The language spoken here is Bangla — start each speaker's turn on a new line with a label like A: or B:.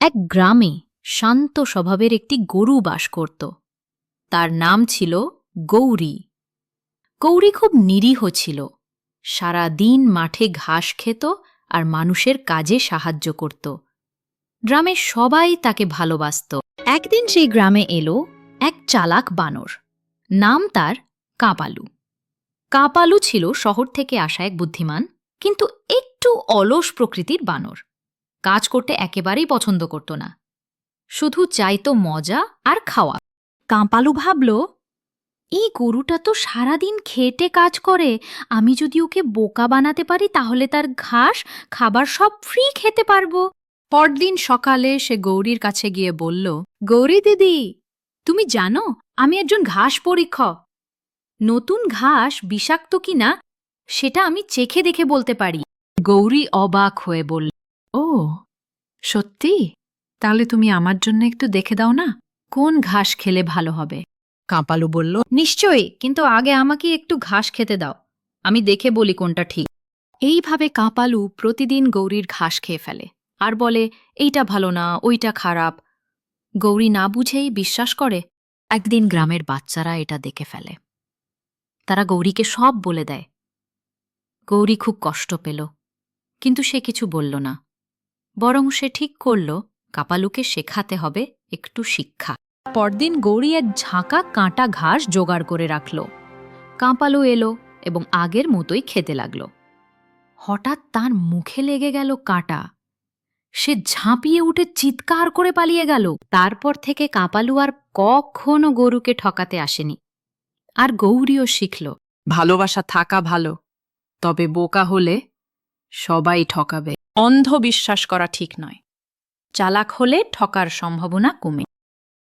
A: এক গ্রামে শান্ত স্বভাবের একটি গরু বাস করত। তার নাম ছিল গৌরী। গৌরী খুব নিরীহ ছিল। সারা দিন মাঠে ঘাস খেত আর মানুষের কাজে সাহায্য করত। গ্রামের সবাই তাকে ভালোবাসত। একদিন সেই গ্রামে এলো এক চালাক বানর। নাম তার কাপালু। কাপালু ছিল শহর থেকে আসা এক বুদ্ধিমান কিন্তু একটু অলস প্রকৃতির বানর। কাজ করতে একেবারেই পছন্দ করত না, শুধু চাইতো মজা আর খাওয়া। কাপালু ভাবল, এই গরুটা তো সারাদিন খেটে কাজ করে, আমি যদি ওকে বোকা বানাতে পারি তাহলে তার ঘাস খাবার সব ফ্রি খেতে পারবো। পরদিন সকালে সে গৌরীর কাছে গিয়ে বলল, গৌরী দিদি, তুমি জানো আমি একজন ঘাস পরীক্ষক। নতুন ঘাস বিষাক্ত কিনা সেটা আমি চেখে দেখে বলতে পারি। গৌরী অবাক হয়ে বলল, ও সত্যি? তাহলে তুমি আমার জন্য একটু দেখে দাও না, কোন ঘাস খেলে ভালো হবে। কাপালু বলল, নিশ্চয়ই, কিন্তু আগে আমাকে একটু ঘাস খেতে দাও, আমি দেখে বলি কোনটা ঠিক। এইভাবে কাপালু প্রতিদিন গৌরীর ঘাস খেয়ে ফেলে আর বলে, এইটা ভালো না, ওইটা খারাপ। গৌরী না বুঝেই বিশ্বাস করে। একদিন গ্রামের বাচ্চারা এটা দেখে ফেলে। তারা গৌরীকে সব বলে দেয়। গৌরী খুব কষ্ট পেল, কিন্তু সে কিছু বলল না। বরং সে ঠিক করল কাপালুকে শেখাতে হবে একটু শিক্ষা। পরদিন গৌরী এক ঝাঁকা কাঁটা ঘাস জোগাড় করে রাখল। কাপালু এলো এবং আগের মতোই খেতে লাগল। হঠাৎ তার মুখে লেগে গেল কাঁটা। সে ঝাঁপিয়ে উঠে চিৎকার করে পালিয়ে গেল। তারপর থেকে কাপালু আর কখনো গরুকে ঠকাতে আসেনি। আর গৌরীও শিখল,
B: ভালোবাসা থাকা ভালো, তবে বোকা হলে সবাই ঠকাবে। অন্ধ বিশ্বাস করা ঠিক নয়।
A: চালাক হলে ঠকার সম্ভাবনা কমে।